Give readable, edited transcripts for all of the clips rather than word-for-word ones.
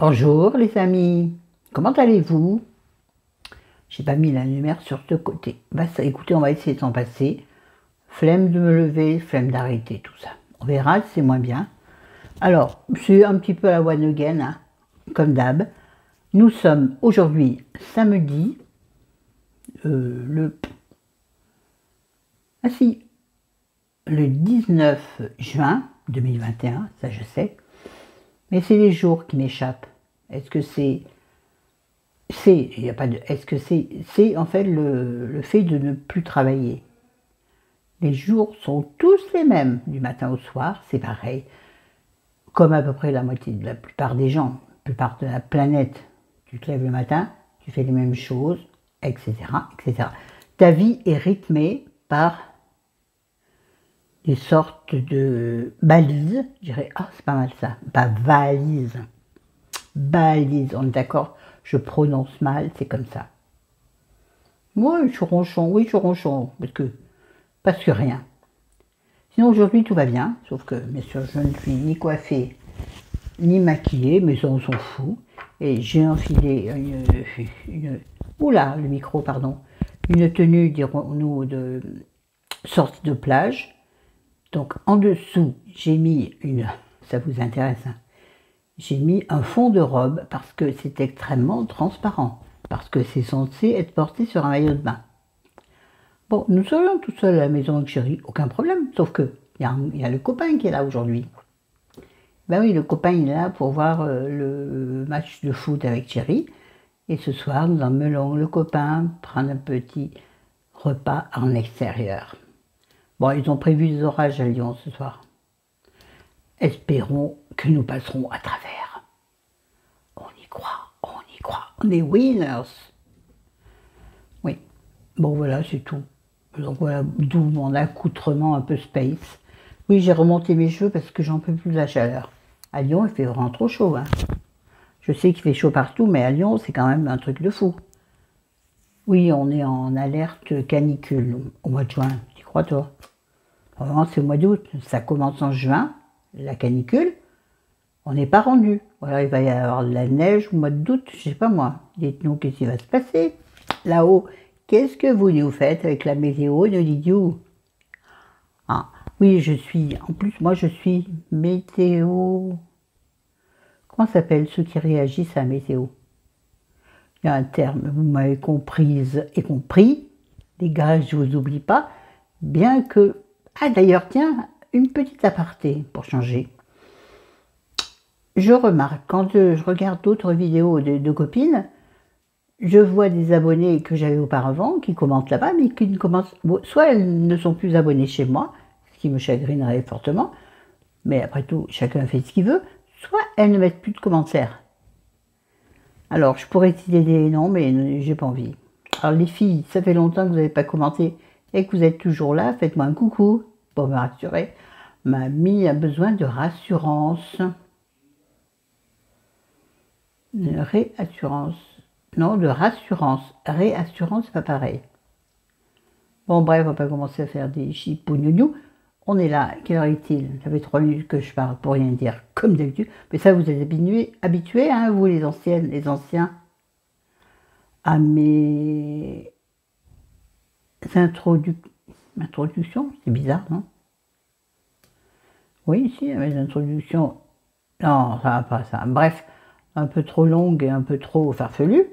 Bonjour les amis, comment allez-vous? J'ai pas mis la lumière sur ce côté. Bah, ça, écoutez, on va essayer de s'en passer. Flemme de me lever, flemme d'arrêter tout ça. On verra si c'est moins bien. Alors, c'est un petit peu la one again, hein, comme d'hab. Nous sommes aujourd'hui samedi, le 19 juin 2021, ça je sais. Mais c'est les jours qui m'échappent. Est-ce que il n'y a pas de, est-ce que c'est en fait le fait de ne plus travailler. Les jours sont tous les mêmes, du matin au soir, c'est pareil. Comme à peu près la moitié de la plupart des gens, la plupart de la planète. Tu te lèves le matin, tu fais les mêmes choses, etc., etc. Ta vie est rythmée par des sortes de balises. Je dirais, ah, c'est pas mal ça, pas valise. Balise, on est d'accord? Je prononce mal, c'est comme ça. Moi, je suis ronchon, oui, je suis ronchon, parce que rien. Sinon, aujourd'hui, tout va bien, sauf que, bien sûr, je ne suis ni coiffée, ni maquillée, mais ça, on s'en fout. Et j'ai enfilé oula, le micro, pardon. Une tenue, dirons-nous, de sortie de plage. Donc, en dessous, j'ai mis ça vous intéresse, hein, j'ai mis un fond de robe parce que c'est extrêmement transparent, parce que c'est censé être porté sur un maillot de bain. Bon, nous serions tout seuls à la maison avec chérie, aucun problème, sauf que il y a le copain qui est là aujourd'hui. Ben oui, le copain il est là pour voir le match de foot avec chérie, et ce soir nous emmenons le copain prendre un petit repas en extérieur. Bon, ils ont prévu des orages à Lyon ce soir. Espérons que nous passerons à travers. On y croit, on y croit. On est winners. Oui. Bon, voilà, c'est tout. Donc voilà, d'où mon accoutrement un peu space. Oui, j'ai remonté mes cheveux parce que j'en peux plus de la chaleur. À Lyon, il fait vraiment trop chaud, hein. Je sais qu'il fait chaud partout, mais à Lyon, c'est quand même un truc de fou. Oui, on est en alerte canicule au mois de juin. Tu crois, toi? Vraiment, c'est au mois d'août. Ça commence en juin, la canicule. On n'est pas rendu. Voilà, il va y avoir de la neige au mois d'août, je sais pas moi. Dites-nous qu'est-ce qui va se passer. Là-haut, qu'est-ce que vous nous faites avec la météo de l'idiot? Ah, oui, en plus, moi je suis météo. Comment s'appelle ceux qui réagissent à la météo? Il y a un terme, vous m'avez comprise et compris. Les gars, je vous oublie pas. Bien que. Ah, d'ailleurs, tiens, une petite aparté pour changer. Je remarque, quand je regarde d'autres vidéos de copines, je vois des abonnés que j'avais auparavant qui commentent là-bas, mais qui ne commentent. Soit elles ne sont plus abonnées chez moi, ce qui me chagrinerait fortement, mais après tout, chacun fait ce qu'il veut, soit elles ne mettent plus de commentaires. Alors, je pourrais citer des noms, mais j'ai pas envie. Alors, les filles, ça fait longtemps que vous n'avez pas commenté et que vous êtes toujours là, faites-moi un coucou pour me rassurer. Mamie a besoin de rassurance. De réassurance. Non, de rassurance. Réassurance, c'est pas pareil. Bon, bref, on va pas commencer à faire des chipounounous. On est là. Quelle heure est-il? Ça fait 3 minutes que je parle pour rien dire, comme d'habitude. Mais ça, vous êtes habitués, hein, vous, les anciennes, les anciens, à mes introductions. C'est bizarre, non? Oui, si, à mes introductions. Non, ça va pas, ça. Bref, un peu trop longue et un peu trop farfelue.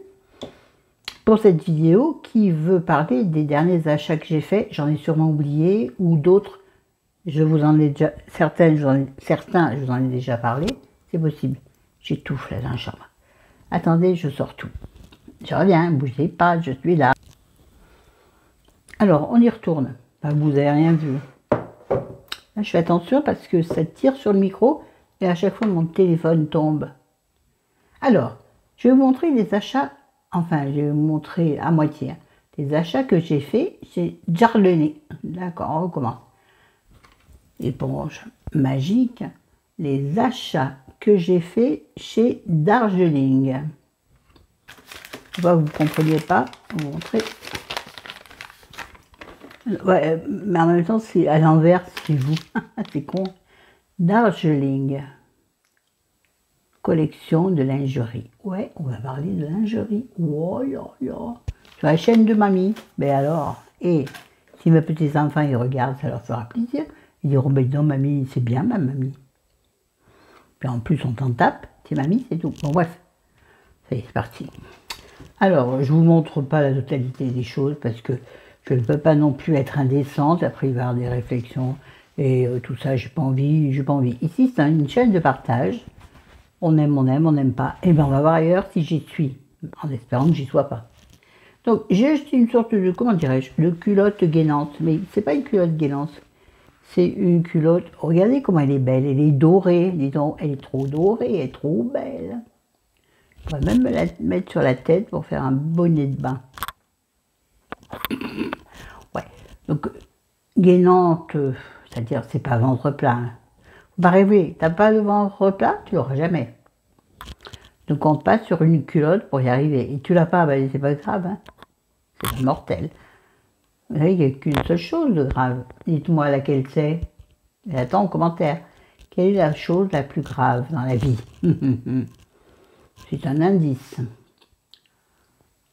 Pour cette vidéo qui veut parler des derniers achats que j'ai faits, j'en ai sûrement oublié, ou d'autres, je vous en ai déjà, certains, je vous en ai déjà parlé, c'est possible. J'étouffe là dans la chambre. Attendez, je sors tout. Je reviens, bougez pas, je suis là. Alors, on y retourne. Ben, vous n'avez rien vu. Là, je fais attention parce que ça tire sur le micro et à chaque fois mon téléphone tombe. Alors, je vais vous montrer les achats, enfin, je vais vous montrer à moitié, hein, les achats que j'ai fait chez Darjeeling. D'accord, on recommence. Éponge magique, les achats que j'ai fait chez Darjeeling. Je vois que vous ne compreniez pas, je vais vous montrer. Ouais, mais en même temps, c'est à l'envers, c'est vous. C'est con. Darjeeling. collection de lingerie. Ouais, on va parler de lingerie. Oh là là. Sur la chaîne de mamie. Mais alors, et si mes petits-enfants ils regardent, ça leur fera plaisir. Ils diront, ben non mamie, c'est bien ma mamie. Puis en plus on t'en tape, c'est mamie, c'est tout. Bon bref, c'est parti. Alors, je ne vous montre pas la totalité des choses parce que je ne peux pas non plus être indécente, après il va y avoir des réflexions et tout ça, j'ai pas envie, j'ai pas envie. Ici, c'est une chaîne de partage. On n'aime pas. Et bien, on va voir ailleurs si j'y suis, en espérant que j'y sois pas. Donc, j'ai acheté une sorte de, comment dirais-je, de culotte gainante. Mais c'est pas une culotte gainante. C'est une culotte, regardez comment elle est belle. Elle est dorée, dis donc, elle est trop dorée, elle est trop belle. Je pourrais même me la mettre sur la tête pour faire un bonnet de bain. Ouais, donc, gainante, c'est-à-dire, c'est pas ventre plat. Hein. Faut pas rêver, t'as pas le ventre plat, tu l'auras jamais. Donc on passe sur une culotte pour y arriver. Et tu l'as pas, ben, c'est pas grave, hein. C'est mortel. Vous savez, il n'y a qu'une seule chose de grave. Dites-moi laquelle c'est. J'attends en commentaire. Quelle est la chose la plus grave dans la vie? C'est un indice.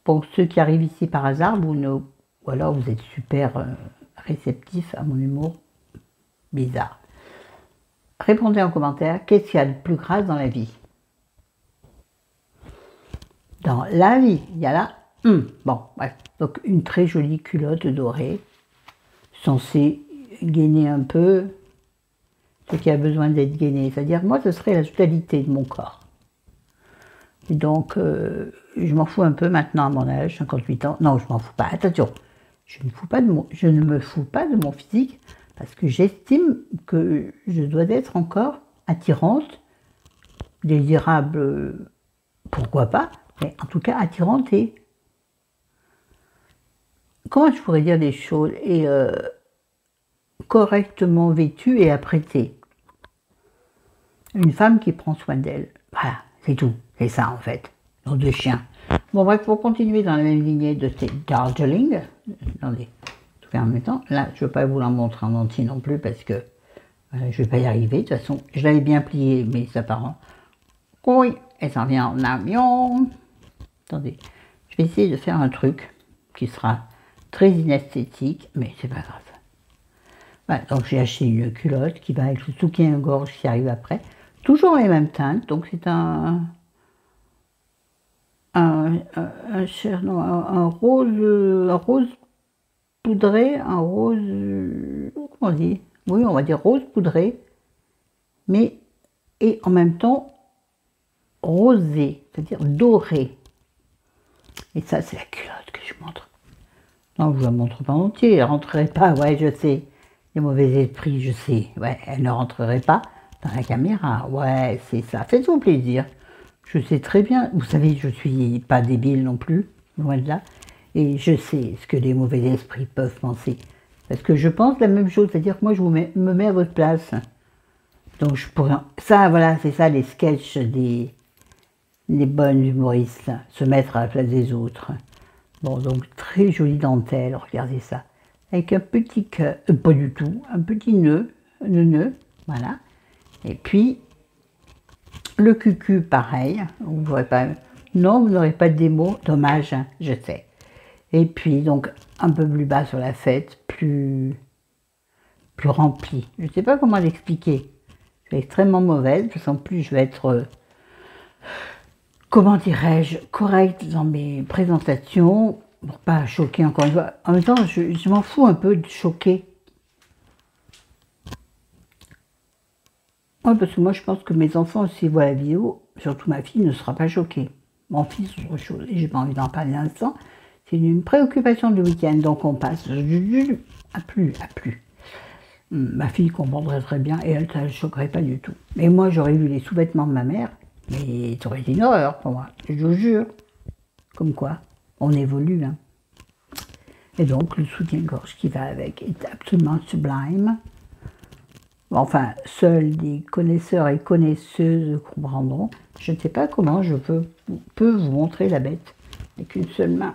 Pour ceux qui arrivent ici par hasard, ou alors vous êtes super réceptifs à mon humour bizarre. Répondez en commentaire, qu'est-ce qu'il y a de plus grave dans la vie? Dans la vie, il y a là, bon, bref. Donc une très jolie culotte dorée, censée gainer un peu ce qui a besoin d'être gainé. C'est-à-dire, moi, ce serait la totalité de mon corps. Et donc, je m'en fous un peu maintenant à mon âge, 58 ans. Non, je m'en fous pas. Attention, je ne me fous pas de mon physique parce que j'estime que je dois être encore attirante, désirable, pourquoi pas, mais en tout cas attirante et, comment je pourrais dire des choses, et correctement vêtue et apprêtée. Une femme qui prend soin d'elle. Voilà, c'est tout. C'est ça en fait. Nos deux chiens. Bon bref, pour continuer dans la même lignée de ces Darjeeling, attendez, en tout cas en même temps, là je ne veux pas vous la montrer en entier non plus parce que je ne vais pas y arriver. De toute façon, je l'avais bien plié, mais apparemment. Oui, elle s'en vient en avion. Attendez, je vais essayer de faire un truc qui sera très inesthétique, mais c'est pas grave. Voilà, donc j'ai acheté une culotte qui va avec le soutien-gorge qui arrive après. Toujours les mêmes teintes, donc c'est un rose poudré, un rose, comment on dit? Oui, on va dire rose poudré, mais et en même temps rosé, c'est-à-dire doré. Et ça, c'est la culotte que je montre. Non, je ne la montre pas en entier, elle ne rentrerait pas, ouais, je sais. Les mauvais esprits, je sais, ouais, elle ne rentrerait pas dans la caméra, ouais, c'est ça. Faites-vous plaisir. Je sais très bien, vous savez, je ne suis pas débile non plus, loin de là, et je sais ce que les mauvais esprits peuvent penser. Parce que je pense la même chose, c'est-à-dire que moi, je me mets à votre place. Donc, je pourrais... Ça, voilà, c'est ça, les sketchs des bonnes humoristes, se mettre à la place des autres. Bon, donc, très jolie dentelle, regardez ça. Avec un petit cœur, pas du tout, un petit nœud, voilà. Et puis, le cucu, pareil, vous n'aurez pas, non, vous n'aurez pas de démo, dommage, hein, je sais. Et puis, donc, un peu plus bas sur la fête, plus rempli. Je ne sais pas comment l'expliquer. Je vais être extrêmement mauvaise, parce qu'en plus, je vais être, comment dirais-je, correcte dans mes présentations, pour pas choquer encore une fois. En même temps, je m'en fous un peu de choquer. Oui, parce que moi, je pense que mes enfants, s'ils voient la vidéo, surtout ma fille, ne sera pas choquée. Mon fils, c'est autre chose, et j'ai pas envie d'en parler l'instant. C'est une préoccupation du week-end, donc on passe à plus. Ma fille comprendrait très bien, et elle, ça ne choquerait pas du tout. Mais moi, j'aurais vu les sous-vêtements de ma mère, mais ça aurait été une horreur pour moi, je vous jure. Comme quoi, on évolue, hein. Et donc, le soutien-gorge qui va avec est absolument sublime. Enfin, seuls des connaisseurs et connaisseuses comprendront. Je ne sais pas comment je peux vous montrer la bête avec une seule main.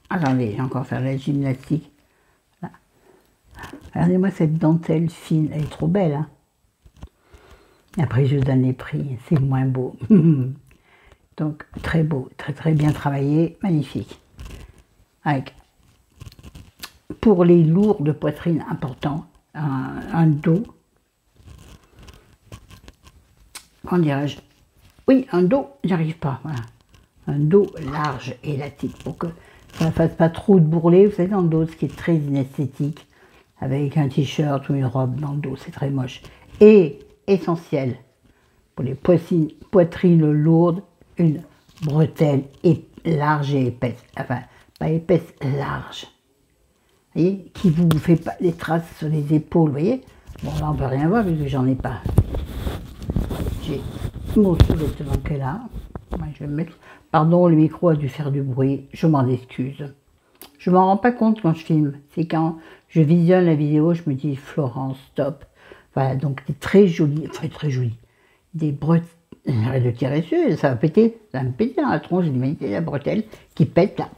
Attendez, j'ai encore faire la gymnastique. Regardez-moi cette dentelle fine, elle est trop belle, hein. Après, je donne les prix, c'est moins beau. Donc, très beau, très bien travaillé, magnifique. Avec, pour les lourds de poitrine importants, un dos, comment dirais-je? Oui, un dos, j'arrive pas, voilà. Un dos large et élastique, pour que ça ne fasse pas trop de bourrelet, vous savez, dans le dos, ce qui est très inesthétique, avec un t-shirt ou une robe dans le dos, c'est très moche. Et, essentiel, pour les poitrines lourdes, une bretelle large et épaisse, enfin, pas épaisse, large. Vous voyez, qui vous fait pas des traces sur les épaules, vous voyez. Bon, là, on peut rien voir, vu que j'en ai pas. J'ai mon sous-vêtement qui est là. Je vais me mettre... Pardon, le micro a dû faire du bruit, je m'en excuse. Je m'en rends pas compte quand je filme. C'est quand je visionne la vidéo, je me dis Florence, stop. Voilà, donc c'est très joli, enfin très joli. Des bretelles, j'arrête de tirer dessus, ça va péter, ça va me péter dans la tronche, j'ai la bretelle qui pète là.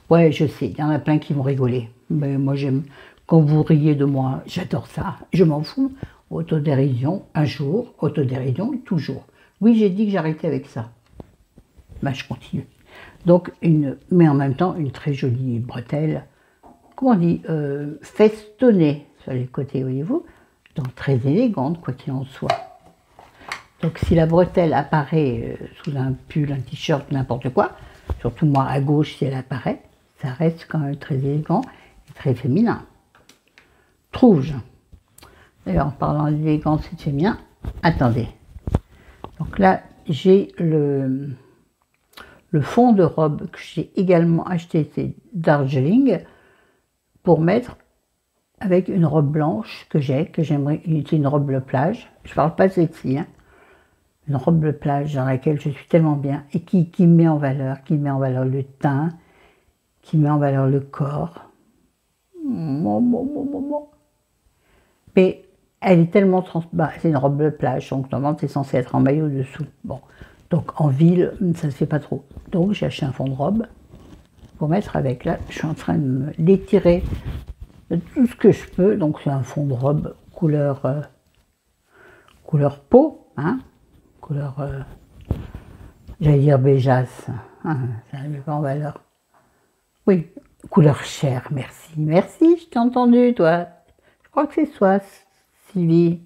Ouais, je sais, il y en a plein qui vont rigoler. Mais moi j'aime, quand vous riez de moi, j'adore ça, je m'en fous. Autodérision, un jour, autodérision, toujours. Oui, j'ai dit que j'arrêtais avec ça. Ben, je continue. Donc, mais en même temps, une très jolie bretelle, comment on dit, festonnée sur les côtés, voyez-vous, donc très élégante, quoi qu'il en soit. Donc, si la bretelle apparaît sous un pull, un t-shirt, n'importe quoi, surtout moi à gauche, si elle apparaît, ça reste quand même très élégant et très féminin. Trouve-je. D'ailleurs, en parlant d'élégance et de féminin, attendez. Donc là, j'ai le fond de robe que j'ai également acheté, c'est Darjeeling, pour mettre avec une robe blanche que j'aimerais utiliser, une robe de plage. Je ne parle pas de celle-ci, hein. Une robe de plage dans laquelle je suis tellement bien et qui met en valeur, le teint, qui met en valeur le corps. Mais elle est tellement transparente, c'est une robe de plage, donc normalement c'est censé être en maillot dessous. Bon, donc en ville, ça ne se fait pas trop. Donc j'ai acheté un fond de robe pour mettre avec. Là, je suis en train de l'étirer de tout ce que je peux. Donc c'est un fond de robe couleur peau, hein, couleur, j'allais dire béjasse, hein, ça ne met pas en valeur. Oui, couleur chair, merci. Merci, je t'ai entendu, toi. Je crois que c'est toi, Sylvie.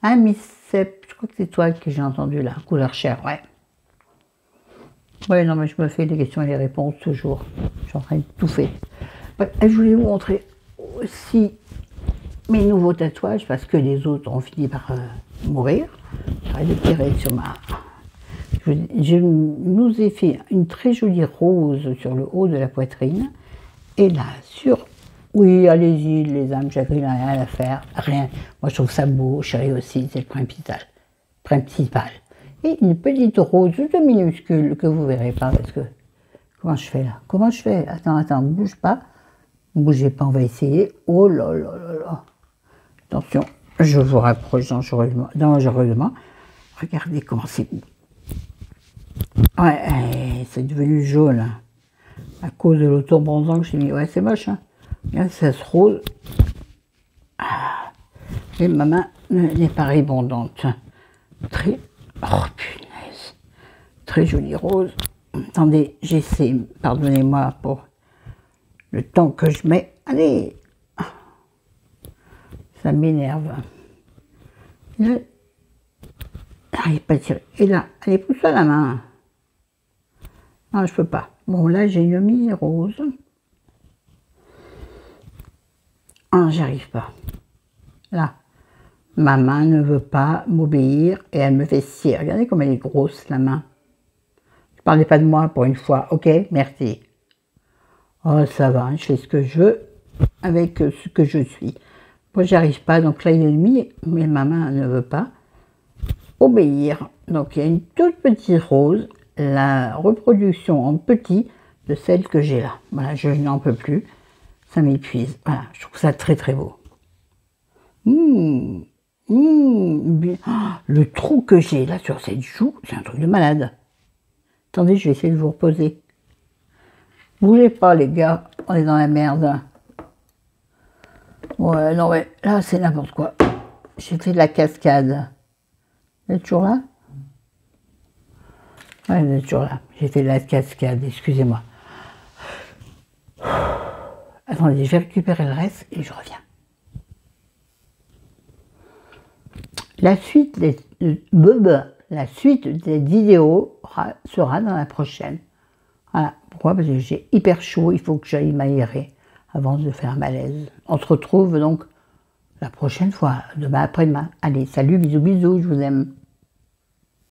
Hein, Miss Sepp, je crois que c'est toi que j'ai entendu là, couleur chair, ouais. Ouais, non, mais je me fais les questions et les réponses toujours. Je suis en train de tout faire. Ouais, je voulais vous montrer aussi mes nouveaux tatouages, parce que les autres ont fini par mourir. J'arrête de tirer sur ma... Je nous ai fait une très jolie rose sur le haut de la poitrine. Et là, sur... Oui, allez-y, les âmes chagrines, rien à faire, rien. Moi, je trouve ça beau, chérie aussi, c'est le principal. Et une petite rose toute minuscule que vous verrez pas, parce que... Comment je fais là? Comment je fais? Attends, bouge pas. Ne bougez pas, on va essayer. Oh là là là là. Attention, je vous rapproche dangereusement. Regardez comment c'est beau. Ouais, c'est devenu jaune. Hein. À cause de l'auto-bronzant que j'ai mis. Ouais, c'est moche, hein. Là, ça se rose. Ah. Et ma main n'est pas répondante. Très... Oh, punaise. Très jolie rose. Attendez, j'essaie. Pardonnez-moi pour le temps que je mets. Allez. Ça m'énerve. J'arrive pas à tirer. Et là, allez, pousse-la la main. Non, je peux pas. Bon, là, j'ai une mini rose. Ah, j'arrive pas. Là, ma main ne veut pas m'obéir et elle me fait scier. Regardez comme elle est grosse, la main. Ne parlez pas de moi pour une fois. Ok, merci. Oh, ça va, je fais ce que je veux avec ce que je suis. Moi, j'y arrive pas, donc là, il est mis, mais ma main ne veut pas obéir. Donc, il y a une toute petite rose, la reproduction en petit de celle que j'ai là. Voilà, je n'en peux plus. Ça m'épuise. Voilà, je trouve ça très très beau. Le trou que j'ai là sur cette joue, c'est un truc de malade. Attendez, je vais essayer de vous reposer. Bougez pas les gars, on est dans la merde. Ouais, non mais là c'est n'importe quoi. j'ai fait de la cascade. Vous êtes toujours là? Ouais, vous êtes toujours là. J'ai fait de la cascade, excusez-moi. Attendez, je vais récupérer le reste et je reviens. La suite des vidéos sera dans la prochaine. Voilà. Pourquoi? Parce que j'ai hyper chaud, il faut que j'aille m'aérer avant de faire un malaise. On se retrouve donc la prochaine fois, demain après-demain. Allez, salut, bisous, bisous, je vous aime.